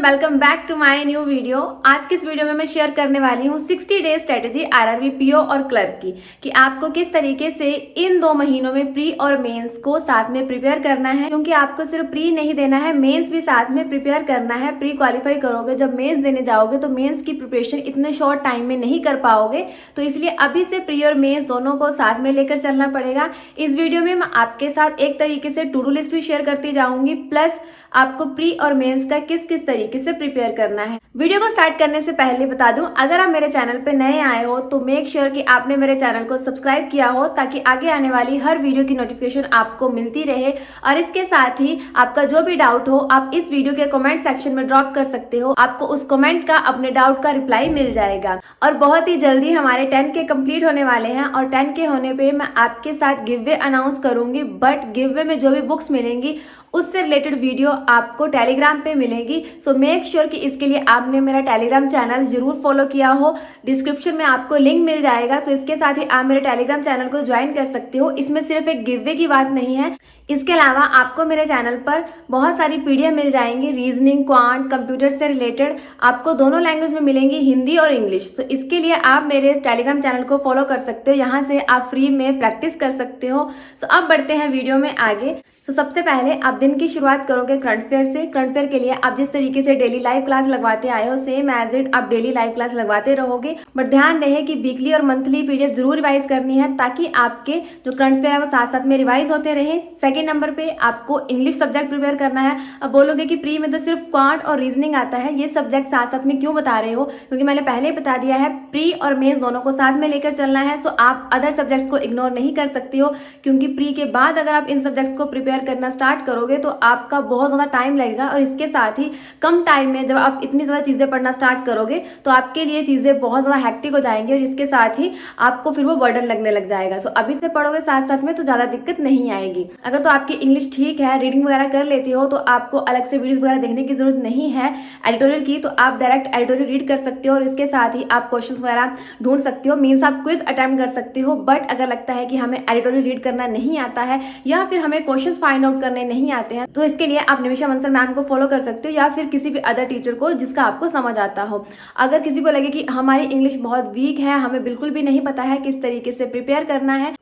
Welcome back to my new video. आज की इस वीडियो में मैं शेयर करने वाली हूँ 60 डे स्ट्रेटेजी आरआरबी पीओ और क्लर्क की कि आपको किस तरीके से इन 2 महीनों में प्री और मेंस को साथ में प्रिपेयर करना है, क्योंकि आपको सिर्फ प्री नहीं देना है, मेंस भी साथ में प्रिपेयर करना है। प्री क्वालिफाई करोगे, जब मेंस देने जाओगे तो मेंस की प्रिपरेशन इतने शॉर्ट टाइम में नहीं कर पाओगे, तो इसलिए अभी से प्री और मेंस दोनों को साथ में लेकर चलना पड़ेगा। इस वीडियो में मैं आपके साथ एक तरीके से टू डू लिस्ट भी शेयर करती जाऊंगी, प्लस आपको प्री और मेंस का किस किस तरीके से प्रिपेयर करना है। वीडियो को स्टार्ट करने से पहले बता दूं, अगर आप मेरे चैनल पे नए आए हो तो मेक श्योर कि आपने मेरे चैनल को सब्सक्राइब किया हो, ताकि आगे आने वाली हर वीडियो की नोटिफिकेशन आपको मिलती रहे। और इसके साथ ही आपका जो भी डाउट हो आप इस वीडियो के कमेंट सेक्शन में ड्रॉप कर सकते हो, आपको उस कमेंट का अपने डाउट का रिप्लाई मिल जाएगा। और बहुत ही जल्दी हमारे 10 के कंप्लीट होने वाले हैं, और 10 के होने पे मैं आपके साथ गिव वे अनाउंस करूंगी, बट गिव वे में जो भी बुक्स मिलेंगी उससे रिलेटेड वीडियो आपको टेलीग्राम पे मिलेगी। सो मेक श्योर कि इसके लिए आपने मेरा टेलीग्राम चैनल जरूर फॉलो किया हो, डिस्क्रिप्शन में आपको लिंक मिल जाएगा। सो इसके साथ ही आप मेरे टेलीग्राम चैनल को ज्वाइन कर सकते हो। इसमें सिर्फ एक गिव की बात नहीं है, इसके अलावा आपको मेरे चैनल पर बहुत सारी पीडीएफ मिल जाएंगी, रीजनिंग, क्वांट, कंप्यूटर से रिलेटेड, आपको दोनों लैंग्वेज में मिलेंगी, हिंदी और इंग्लिश। तो इसके लिए आप मेरे टेलीग्राम चैनल को फॉलो कर सकते हो, यहाँ से आप फ्री में प्रैक्टिस कर सकते हो। सो अब बढ़ते हैं वीडियो में आगे। तो सबसे पहले आप दिन की शुरुआत करोगे करंट अफेयर से। करंट अफेयर के लिए आप जिस तरीके से डेली लाइव क्लास लगवाते आए हो, सेम एज इट आप डेली लाइव क्लास लगवाते रहोगे, बट ध्यान रहे कि वीकली और मंथली पीडीएफ जरूर रिवाइज करनी है, ताकि आपके जो करंट अफेयर है वो साथ साथ में रिवाइज होते रहे। सेकेंड नंबर पे आपको इंग्लिश सब्जेक्ट प्रिपेयर करना है। अब बोलोगे कि प्री में तो सिर्फ क्वांट और रीजनिंग आता है, ये सब्जेक्ट साथ साथ में क्यों बता रहे हो? क्योंकि मैंने पहले ही बता दिया है, प्री और मेंस दोनों को साथ में लेकर चलना है। सो आप अदर सब्जेक्ट्स को इग्नोर नहीं कर सकते हो, क्योंकि प्री के बाद अगर आप इन सब्जेक्ट्स को प्रिपेयर करना स्टार्ट करोगे तो आपका बहुत ज़्यादा टाइम लगेगा, और इसके साथ ही कम टाइम में जब आप इतनी ज़्यादा चीज़ें पढ़ना स्टार्ट करोगे तो आपके लिए चीज़ें बहुत ज़्यादा हैक्टिक हो जाएंगी, और इसके साथ ही आपको फिर वो बर्डन लगने लग जाएगा। सो अभी से पढ़ोगे साथ साथ में तो ज़्यादा दिक्कत नहीं आएगी। अगर तो आपकी इंग्लिश ठीक है, रीडिंग वगैरह कर लेती हो, तो आपको अलग से वीडियोस वगैरह देखने की जरूरत नहीं है एडिटोरियल की, तो आप डायरेक्ट एडिटोरियल रीड कर सकते हो, और इसके साथ ही आप क्वेश्चंस वगैरह ढूंढ सकते हो, मीन्स आप क्विज अटेम्प्ट कर सकते हो। बट अगर लगता है कि हमें एडिटोरियल रीड करना नहीं आता है, या फिर हमें क्वेश्चंस फाइंड आउट करने नहीं आते हैं, तो इसके लिए आप निमिषा बंसल मैम को फॉलो कर सकते हो, या फिर किसी भी अदर टीचर को जिसका आपको समझ आता हो। अगर किसी को लगे कि हमारी इंग्लिश बहुत वीक है, हमें बिल्कुल भी नहीं पता है किस तरीके से प्रिपेयर करना है,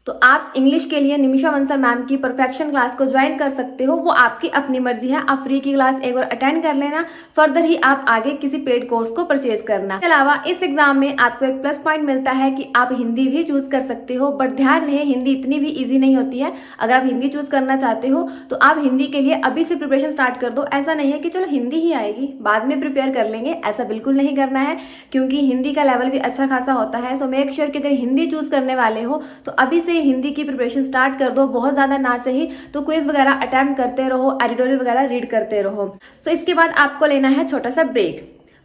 तो आप इंग्लिश के लिए निमिषा बंसल मैम की परफेक्शन क्लास को ज्वाइन कर सकते हो। वो आपकी अपनी मर्जी है, आप फ्री की क्लास एक बार अटेंड कर लेना, फर्दर ही आप आगे किसी पेड कोर्स को परचेज करना। इसके अलावा इस एग्जाम में आपको एक प्लस पॉइंट मिलता है कि आप हिंदी भी चूज कर सकते हो, बट ध्यान रहे हिंदी इतनी भी ईजी नहीं होती है। अगर आप हिंदी चूज करना चाहते हो तो आप हिंदी के लिए अभी से प्रिपरेशन स्टार्ट कर दो। ऐसा नहीं है कि चलो हिंदी ही आएगी बाद में प्रिपेयर कर लेंगे, ऐसा बिल्कुल नहीं करना है, क्योंकि हिंदी का लेवल भी अच्छा खासा होता है। सो मेक श्योर कि अगर हिंदी चूज करने वाले हो तो अभी से हिंदी की प्रिपरेशन स्टार्ट कर दो, बहुत ज्यादा ना सही तो क्विज वगैरह अटेम्प्ट करते रहो, एडिटोरियल वगैरह रीड करते रहो। सो इसके बाद आपको लेना है छोटा सा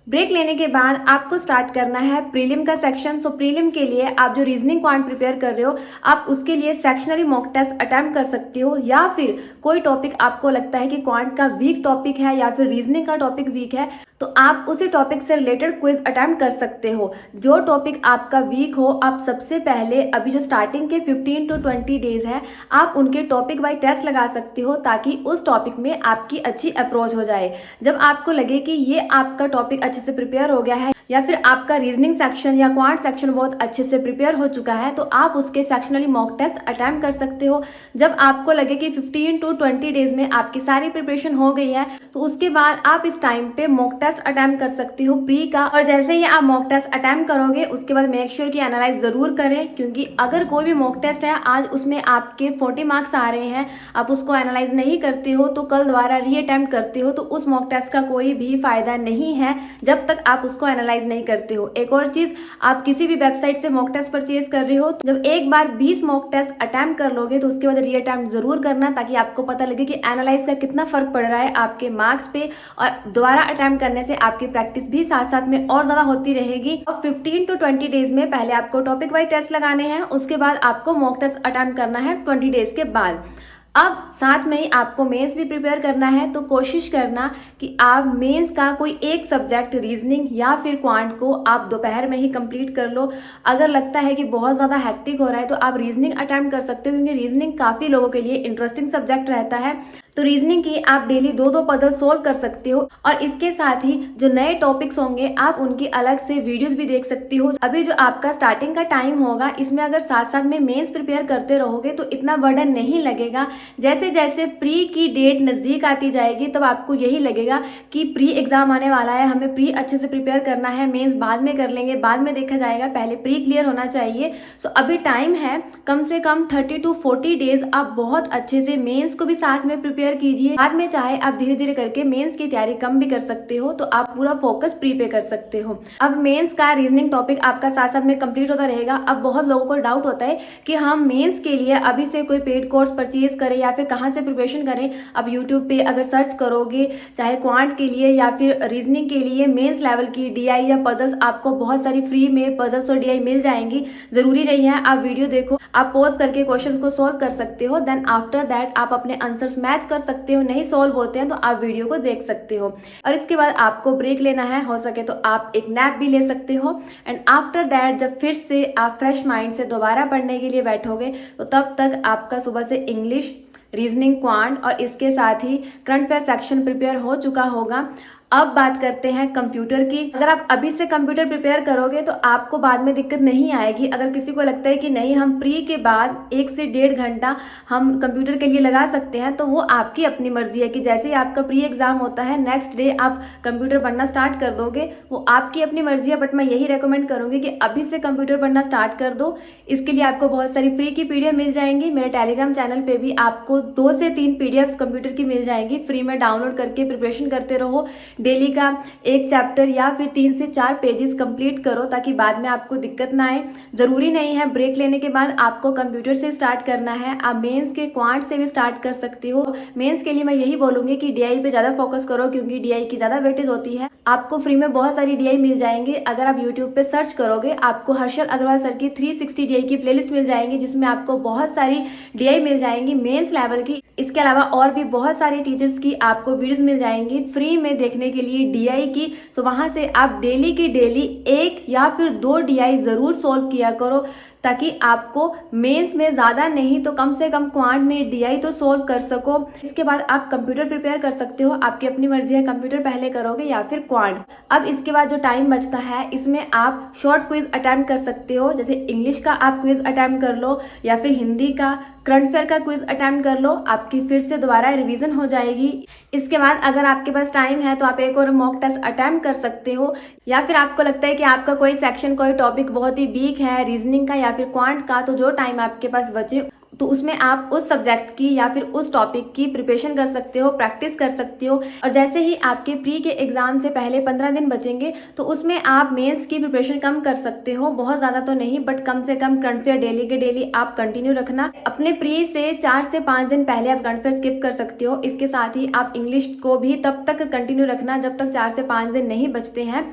ब्रेक लेने के बाद आपको स्टार्ट करना है प्रीलिम का सेक्शन। सो प्रीलिम के लिए आप जो रीजनिंग क्वांट प्रिपेयर कर रहे हो, आप उसके लिए सेक्शनली मॉक टेस्ट अटेम्प्ट कर सकते हो, या फिर कोई टॉपिक आपको लगता है कि क्वांट का वीक टॉपिक है या फिर रीजनिंग का टॉपिक वीक है, तो आप उसी टॉपिक से रिलेटेड क्विज अटेम्प्ट कर सकते हो। जो टॉपिक आपका वीक हो, आप सबसे पहले अभी जो स्टार्टिंग के 15 to 20 डेज है, आप उनके टॉपिक वाइज टेस्ट लगा सकते हो, ताकि उस टॉपिक में आपकी अच्छी अप्रोच हो जाए। जब आपको लगे कि ये आपका टॉपिक अच्छे से प्रिपेयर हो गया है, या फिर आपका रीजनिंग सेक्शन या क्वांट सेक्शन बहुत अच्छे से प्रिपेयर हो चुका है, तो आप उसके सेक्शनली मॉक टेस्ट अटेम्प्ट कर सकते हो। जब आपको लगे कि 15 to 20 डेज में आपकी सारी प्रिपरेशन हो गई है, तो उसके बाद आप इस टाइम पे मॉक टेस्ट अटेम्प्ट कर सकते हो प्री का। और जैसे ही आप मॉक टेस्ट अटेम्प्ट करोगे, उसके बाद मेक श्योर कि एनालाइज जरूर करें, क्योंकि अगर कोई भी मॉक टेस्ट है आज उसमें आपके 40 मार्क्स आ रहे हैं, आप उसको एनालाइज नहीं करते हो, तो कल दोबारा री अटेम्प्ट करते हो, तो उस मॉक टेस्ट का कोई भी फायदा नहीं है जब तक आप उसको एनालाइज नहीं करते हो। एक और चीज, आप किसी भी वेबसाइट से मॉक टेस्ट परचेज कर रहे हो, जब एक बार 20 मॉक टेस्ट अटेम्प्ट कर लोगे तो उसके बाद री अटेम्प्ट जरूर करना, ताकि आपको पता लगे कि एनालाइज का कितना फर्क पड़ रहा है आपके मार्क्स पे, और दोबारा अटेम्प्ट करने से आपकी प्रैक्टिस भी साथ साथ में और ज्यादा होती रहेगी। और 15 to 20 डेज में पहले आपको टॉपिक वाइज टेस्ट लगाने हैं, उसके बाद आपको मॉक टेस्ट अटेम्प्ट करना है 20 डेज के बाद। अब साथ में ही आपको मेंस भी प्रिपेयर करना है, तो कोशिश करना कि आप मेंस का कोई एक सब्जेक्ट रीजनिंग या फिर क्वांट को आप दोपहर में ही कंप्लीट कर लो। अगर लगता है कि बहुत ज़्यादा हैक्टिक हो रहा है तो आप रीजनिंग अटेम्प्ट कर सकते हो, क्योंकि रीजनिंग काफ़ी लोगों के लिए इंटरेस्टिंग सब्जेक्ट रहता है। तो रीजनिंग की आप डेली 2-2 पजल सोल्व कर सकते हो और इसके साथ ही जो नए टॉपिक्स होंगे आप उनकी अलग से वीडियोस भी देख सकती हो। अभी जो आपका स्टार्टिंग का टाइम होगा इसमें अगर साथ साथ में मेंस प्रिपेयर करते रहोगे तो इतना बर्डन नहीं लगेगा। जैसे जैसे प्री की डेट नज़दीक आती जाएगी तब आपको यही लगेगा कि प्री एग्जाम आने वाला है, हमें प्री अच्छे से प्रिपेयर करना है, मेंस बाद में कर लेंगे, बाद में देखा जाएगा, पहले प्री क्लियर होना चाहिए। सो अभी टाइम है, कम से कम 30 to 40 डेज आप बहुत अच्छे से मेंस को भी साथ में प्रिपेयर कीजिए। बाद में चाहे आप धीरे धीरे करके मेंस की तैयारी कम भी कर सकते हो, तो आप पूरा फोकस प्री पे कर सकते हो। अब मेंस का रीजनिंग टॉपिक आपका साथ साथ में कंप्लीट होता रहेगा। अब बहुत लोगों को डाउट होता है कि हम मेंस के लिए अभी से कोई पेड कोर्स परचेज करें या फिर कहाँ से प्रिपरेशन करें। अब यूट्यूब पे अगर सर्च करोगे चाहे क्वांट के लिए या फिर रीजनिंग के लिए मेंस लेवल की डीआई या पजल्स, आपको बहुत सारी फ्री में पजल्स और डीआई मिल जाएंगी। जरूरी नहीं है आप वीडियो देखो, आप पॉज करके क्वेश्चंस को सॉल्व कर सकते हो। देन आफ्टर दैट आप अपने आंसर्स मैच कर सकते हो। नहीं सॉल्व होते हैं तो आप वीडियो को देख सकते हो और इसके बाद आपको ब्रेक लेना है, हो सके तो आप एक नैप भी ले सकते हो। एंड आफ्टर दैट जब फिर से आप फ्रेश माइंड से दोबारा पढ़ने के लिए बैठोगे तो तब तक आपका सुबह से इंग्लिश, रीजनिंग, क्वांट और इसके साथ ही करंट अफेयर सेक्शन प्रिपेयर हो चुका होगा। अब बात करते हैं कंप्यूटर की। अगर आप अभी से कंप्यूटर प्रिपेयर करोगे तो आपको बाद में दिक्कत नहीं आएगी। अगर किसी को लगता है कि नहीं हम प्री के बाद 1 से 1.5 घंटा हम कंप्यूटर के लिए लगा सकते हैं, तो वो आपकी अपनी मर्जी है कि जैसे ही आपका प्री एग्जाम होता है नेक्स्ट डे आप कंप्यूटर पढ़ना स्टार्ट कर दोगे, वो आपकी अपनी मर्जी है। बट मैं यही रेकमेंड करूँगी कि अभी से कंप्यूटर पढ़ना स्टार्ट कर दो। इसके लिए आपको बहुत सारी फ्री की पीडीएफ मिल जाएंगी। मेरे टेलीग्राम चैनल पे भी आपको 2 से 3 पीडीएफ कंप्यूटर की मिल जाएंगी। फ्री में डाउनलोड करके प्रिपरेशन करते रहो। डेली का 1 चैप्टर या फिर 3 से 4 पेजेस कंप्लीट करो ताकि बाद में आपको दिक्कत ना आए। ज़रूरी नहीं है ब्रेक लेने के बाद आपको कंप्यूटर से स्टार्ट करना है, आप मेंस के क्वांट से भी स्टार्ट कर सकते हो। मेंस के लिए मैं यही बोलूँगी कि डीआई पे ज़्यादा फोकस करो क्योंकि डीआई की ज़्यादा वेटेज होती है। आपको फ्री में बहुत सारी डीआई मिल जाएंगी। अगर आप यूट्यूब पे सर्च करोगे आपको हर्षल अग्रवाल सर की 360 डीआई की प्लेलिस्ट मिल जाएंगी जिसमें आपको बहुत सारी डीआई मिल जाएंगी मेंस लेवल की। इसके अलावा और भी बहुत सारे टीचर्स की आपको वीडियोस मिल जाएंगी फ्री में देखने के लिए डीआई की। तो वहाँ से आप डेली की डेली 1 या फिर 2 डीआई ज़रूर सॉल्व किया करो ताकि आपको मेंस में ज़्यादा नहीं तो कम से कम क्वांट में डीआई तो सोल्व कर सको। इसके बाद आप कंप्यूटर प्रिपेयर कर सकते हो, आपकी अपनी मर्जी है कंप्यूटर पहले करोगे या फिर क्वांट। अब इसके बाद जो टाइम बचता है इसमें आप शॉर्ट क्विज अटैम्प्ट कर सकते हो। जैसे इंग्लिश का आप क्विज अटैम्प्ट कर लो या फिर हिंदी का, करंट अफेयर का क्विज अटैम्प्ट कर लो, आपकी फिर से दोबारा रिवीजन हो जाएगी। इसके बाद अगर आपके पास टाइम है तो आप एक और मॉक टेस्ट अटैम्प्ट कर सकते हो। या फिर आपको लगता है कि आपका कोई सेक्शन, कोई टॉपिक बहुत ही वीक है रीजनिंग का या फिर क्वांट का, तो जो टाइम आपके पास बचे तो उसमें आप उस सब्जेक्ट की या फिर उस टॉपिक की प्रिपरेशन कर सकते हो, प्रैक्टिस कर सकते हो। और जैसे ही आपके प्री के एग्जाम से पहले 15 दिन बचेंगे तो उसमें आप मेंस की प्रिपरेशन कम कर सकते हो। बहुत ज़्यादा तो नहीं बट कम से कम करंट अफेयर डेली के डेली आप कंटिन्यू रखना। अपने प्री से 4 से 5 दिन पहले आप करंट अफेयर स्किप कर सकते हो। इसके साथ ही आप इंग्लिश को भी तब तक कंटिन्यू रखना जब तक 4 से 5 दिन नहीं बचते हैं।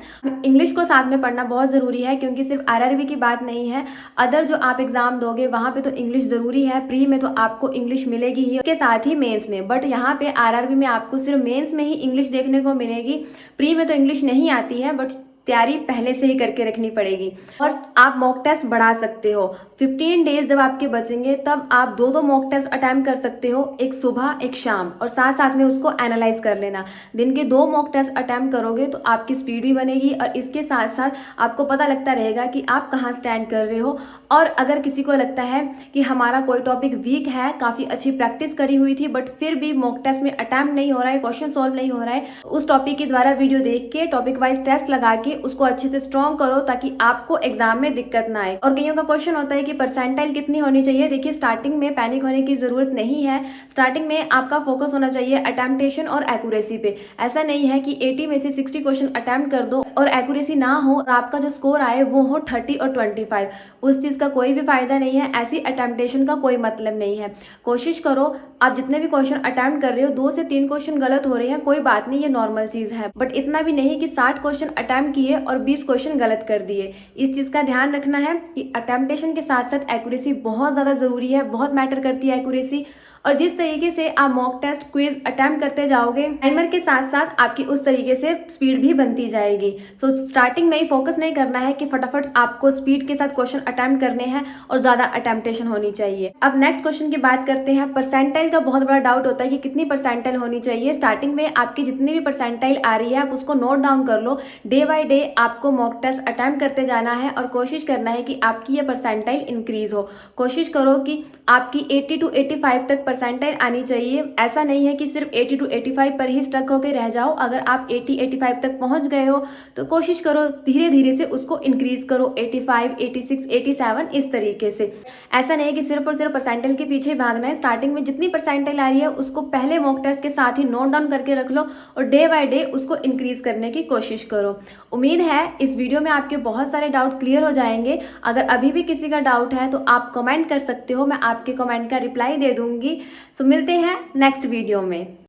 इंग्लिश को साथ में पढ़ना बहुत ज़रूरी है क्योंकि सिर्फ आरआरबी की बात नहीं है, अदर जो आप एग्जाम दोगे वहाँ पे तो इंग्लिश ज़रूरी है। प्री में तो आपको इंग्लिश मिलेगी ही, इसके साथ ही मेंस में। बट यहाँ पे आरआरबी में आपको सिर्फ मेंस में ही इंग्लिश देखने को मिलेगी। प्री में तो इंग्लिश नहीं आती है बट तैयारी पहले से ही करके रखनी पड़ेगी। और आप मॉक टेस्ट बढ़ा सकते हो। 15 डेज जब आपके बचेंगे तब आप 2-2 मॉक टेस्ट अटैम्प्ट कर सकते हो, एक सुबह एक शाम, और साथ साथ में उसको एनालाइज कर लेना। दिन के 2 मॉक टेस्ट अटैम्प्ट करोगे तो आपकी स्पीड भी बनेगी और इसके साथ साथ आपको पता लगता रहेगा कि आप कहाँ स्टैंड कर रहे हो। और अगर किसी को लगता है कि हमारा कोई टॉपिक वीक है, काफ़ी अच्छी प्रैक्टिस करी हुई थी बट फिर भी मॉक टेस्ट में अटैम्प्ट नहीं हो रहा है, क्वेश्चन सॉल्व नहीं हो रहा है, उस टॉपिक के द्वारा वीडियो देख के टॉपिक वाइज टेस्ट लगा के उसको अच्छे से स्ट्रॉन्ग करो ताकि आपको एग्जाम में दिक्कत ना आए। और कईयों का क्वेश्चन होता है कि परसेंटाइल कितनी होनी चाहिए। देखिए स्टार्टिंग में पैनिक होने की ज़रूरत नहीं है। स्टार्टिंग में आपका फोकस होना चाहिए अटेम्प्टेशन और एक्यूरेसी पे। ऐसा नहीं है कि 80 में से 60 क्वेश्चन अटैम्प्ट कर दो और एक्यूरेसी ना हो और आपका जो स्कोर आए वो हो 30 और 25। उस चीज़ का कोई भी फायदा नहीं है, ऐसी अटेम्प्टेशन का कोई मतलब नहीं है। कोशिश करो आप जितने भी क्वेश्चन अटैम्प्ट कर रहे हो 2 से 3 क्वेश्चन गलत हो रहे हैं, कोई बात नहीं, ये नॉर्मल चीज़ है। बट इतना भी नहीं कि 60 क्वेश्चन अटैम्प्ट किए और 20 क्वेश्चन गलत कर दिए। इस चीज़ का ध्यान रखना है कि अटेम्प्टेशन के साथ साथ एक्यूरेसी बहुत ज़्यादा ज़रूरी है, बहुत मैटर करती है एक्यूरेसी। और जिस तरीके से आप मॉक टेस्ट क्विज अटेम्प्ट करते जाओगे टाइमर के साथ साथ आपकी उस तरीके से स्पीड भी बनती जाएगी। सो स्टार्टिंग में ही फोकस नहीं करना है कि फटाफट आपको स्पीड के साथ क्वेश्चन अटेम्प्ट करने हैं और ज़्यादा अटेम्प्टेशन होनी चाहिए। अब नेक्स्ट क्वेश्चन की बात करते हैं। परसेंटाइल का बहुत बड़ा डाउट होता है कि कितनी परसेंटाइल होनी चाहिए। स्टार्टिंग में आपकी जितनी भी परसेंटाइल आ रही है आप उसको नोट डाउन कर लो। डे बाय डे आपको मॉक टेस्ट अटेम्प्ट करते जाना है और कोशिश करना है कि आपकी ये परसेंटाइल इंक्रीज हो। कोशिश करो कि आपकी 80 to 85 तक परसेंटाइल आनी चाहिए। ऐसा नहीं है कि सिर्फ 80 to 85 पर ही स्टक होकर रह जाओ। अगर आप 80-85 तक पहुंच गए हो तो कोशिश करो धीरे धीरे से उसको इंक्रीज करो 85, 86, 87 इस तरीके से। ऐसा नहीं है कि सिर्फ और सिर्फ परसेंटाइल के पीछे भागना है। स्टार्टिंग में जितनी परसेंटाइल आ रही है उसको पहले मॉक टेस्ट के साथ ही नोट डाउन करके रख लो और डे बाय डे उसको इंक्रीज करने की कोशिश करो। उम्मीद है इस वीडियो में आपके बहुत सारे डाउट क्लियर हो जाएंगे। अगर अभी भी किसी का डाउट है तो आप कमेंट कर सकते हो, मैं आपके कमेंट का रिप्लाई दे दूंगी। सो मिलते हैं नेक्स्ट वीडियो में।